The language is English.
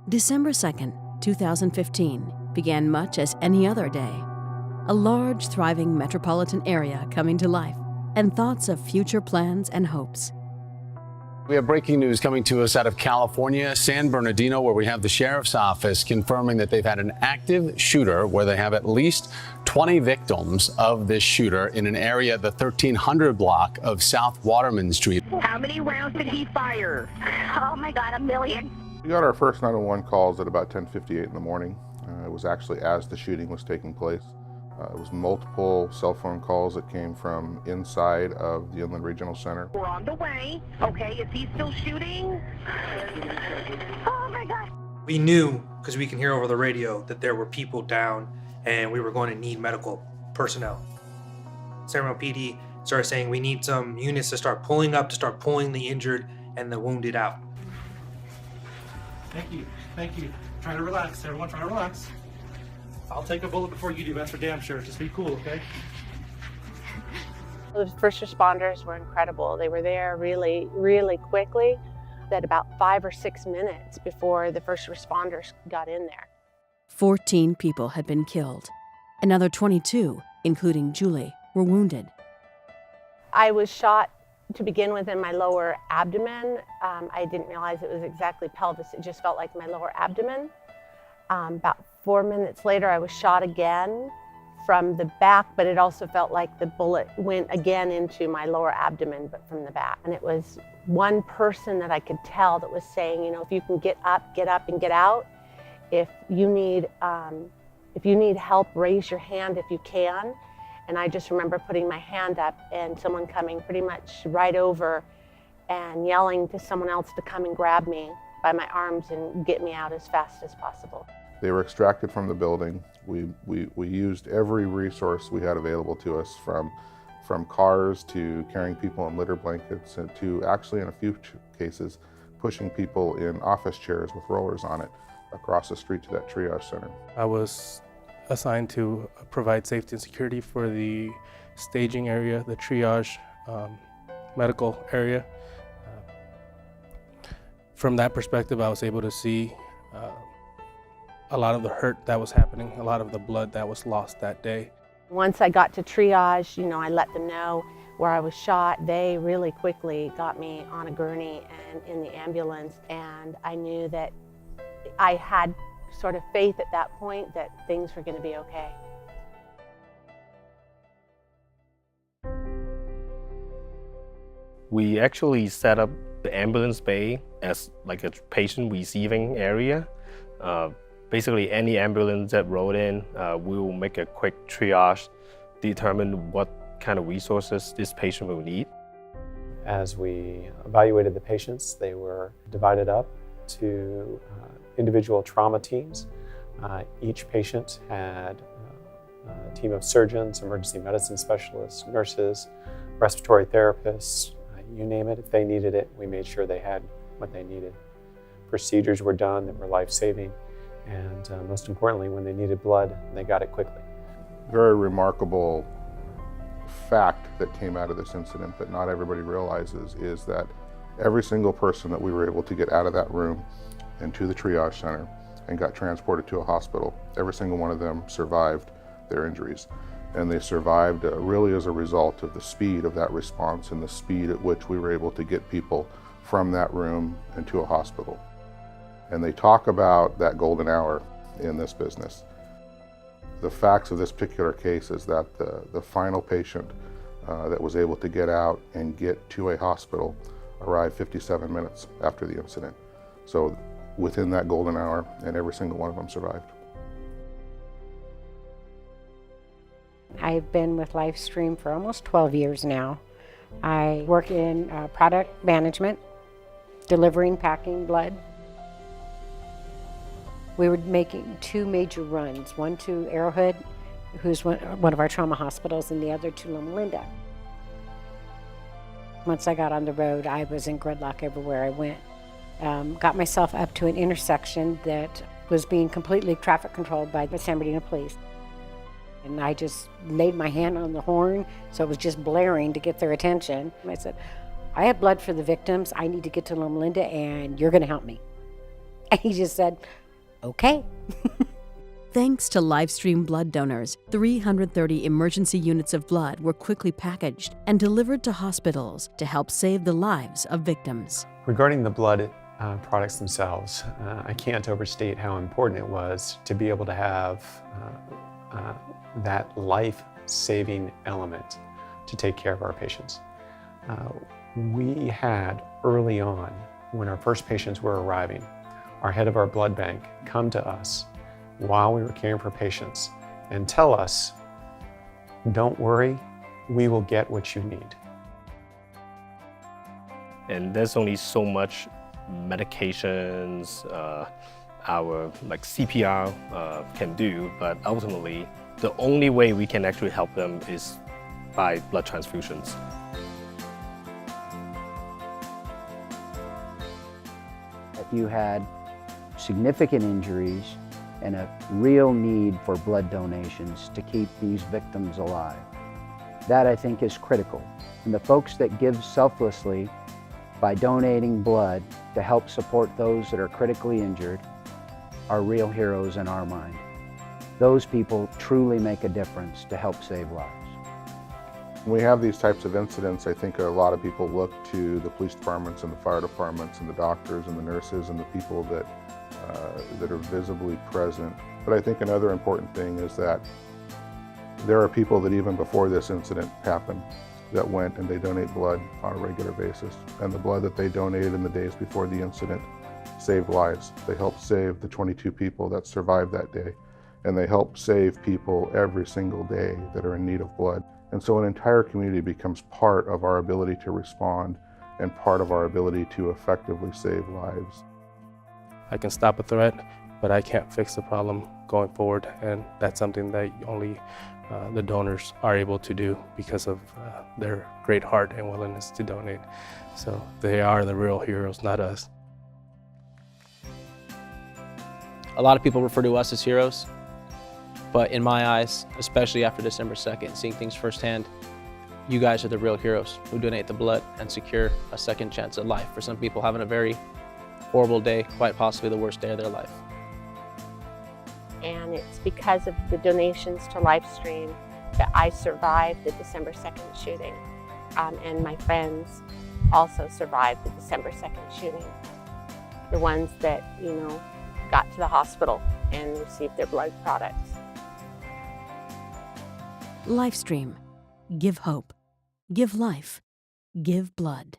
December 2nd, 2015 began much as any other day. A large, thriving metropolitan area coming to life, and thoughts of future plans and hopes. We have breaking news coming to us out of California, San Bernardino, where we have the sheriff's office confirming that they've had an active shooter where they have at least 20 victims of this shooter in an area, the 1300 block of South Waterman Street. How many rounds did he fire? Oh my God, 1 million. We got our first 911 calls at about 10:58 in the morning. It was actually as the shooting was taking place. It was multiple cell phone calls that came from inside of the Inland Regional Center. We're on the way. Okay, is he still shooting? Oh my God. We knew, because we can hear over the radio, that there were people down and we were going to need medical personnel. San Bernardino PD started saying we need some units to start pulling up, to start pulling the injured and the wounded out. Thank you. Thank you. Try to relax, everyone. Try to relax. I'll take a bullet before you do. That's for damn sure. Just be cool, okay? The first responders were incredible. They were there really, really quickly. At about 5 or 6 minutes before the first responders got in there. 14 people had been killed. Another 22, including Julie, were wounded. I was shot to begin with in my lower abdomen. I didn't realize it was exactly pelvis. It just felt like my lower abdomen. About 4 minutes later, I was shot again from the back, but it also felt like the bullet went again into my lower abdomen, but from the back. And it was one person that I could tell that was saying, you know, if you can get up and get out. If you need help, raise your hand if you can. And I just remember putting my hand up and someone coming pretty much right over and yelling to someone else to come and grab me by my arms and get me out as fast as possible. They were extracted from the building. We used every resource we had available to us, from cars to carrying people in litter blankets and to actually, in a few cases, pushing people in office chairs with rollers on it across the street to that triage center. I was assigned to provide safety and security for the staging area, the triage medical area. From that perspective, I was able to see a lot of the hurt that was happening, a lot of the blood that was lost that day. Once I got to triage, you know, I let them know where I was shot. They really quickly got me on a gurney and in the ambulance, and I knew that I had sort of faith at that point that things were going to be okay. We actually set up the ambulance bay as like a patient receiving area. Basically, any ambulance that rolled in, we will make a quick triage, determine what kind of resources this patient will need. As we evaluated the patients, they were divided up to individual trauma teams. Each patient had a team of surgeons, emergency medicine specialists, nurses, respiratory therapists, you name it. If they needed it, we made sure they had what they needed. Procedures were done that were life-saving, and most importantly, when they needed blood, they got it quickly. Very remarkable fact that came out of this incident that not everybody realizes is that every single person that we were able to get out of that room and to the triage center and got transported to a hospital, every single one of them survived their injuries. And they survived really as a result of the speed of that response and the speed at which we were able to get people from that room into a hospital. And they talk about that golden hour in this business. The facts of this particular case is that the final patient that was able to get out and get to a hospital arrived 57 minutes after the incident. So within that golden hour, and every single one of them survived. I've been with LifeStream for almost 12 years now. I work in product management, delivering, packing blood. We were making 2 major runs, one to Arrowhead, who's one of our trauma hospitals, and the other to Loma Linda. Once I got on the road, I was in gridlock everywhere I went. Got myself up to an intersection that was being completely traffic controlled by the San Bernardino police. And I just laid my hand on the horn, so it was just blaring to get their attention. And I said, I have blood for the victims. I need to get to Loma Linda, and you're going to help me. And he just said, okay. Thanks to LifeStream blood donors, 330 emergency units of blood were quickly packaged and delivered to hospitals to help save the lives of victims. Regarding the blood products themselves, I can't overstate how important it was to be able to have that life-saving element to take care of our patients. We had early on, when our first patients were arriving, our head of our blood bank come to us while we were caring for patients and tell us, don't worry, we will get what you need. And there's only so much medications our CPR can do, but ultimately the only way we can actually help them is by blood transfusions. If you had significant injuries and a real need for blood donations to keep these victims alive, that I think is critical. And the folks that give selflessly by donating blood to help support those that are critically injured are real heroes in our mind. Those people truly make a difference to help save lives. When we have these types of incidents, I think a lot of people look to the police departments and the fire departments and the doctors and the nurses and the people that are visibly present. But I think another important thing is that there are people that even before this incident happened that went and they donate blood on a regular basis. And the blood that they donated in the days before the incident saved lives. They helped save the 22 people that survived that day. And they help save people every single day that are in need of blood. And so an entire community becomes part of our ability to respond and part of our ability to effectively save lives. I can stop a threat, but I can't fix the problem going forward, and that's something that only the donors are able to do because of their great heart and willingness to donate. So they are the real heroes, not us. A lot of people refer to us as heroes, but in my eyes, especially after December 2nd, seeing things firsthand, you guys are the real heroes who donate the blood and secure a second chance at life for some people having a very horrible day, quite possibly the worst day of their life. And it's because of the donations to LifeStream that I survived the December 2nd shooting. And my friends also survived the December 2nd shooting. The ones that, got to the hospital and received their blood products. LifeStream. Give hope. Give life. Give blood.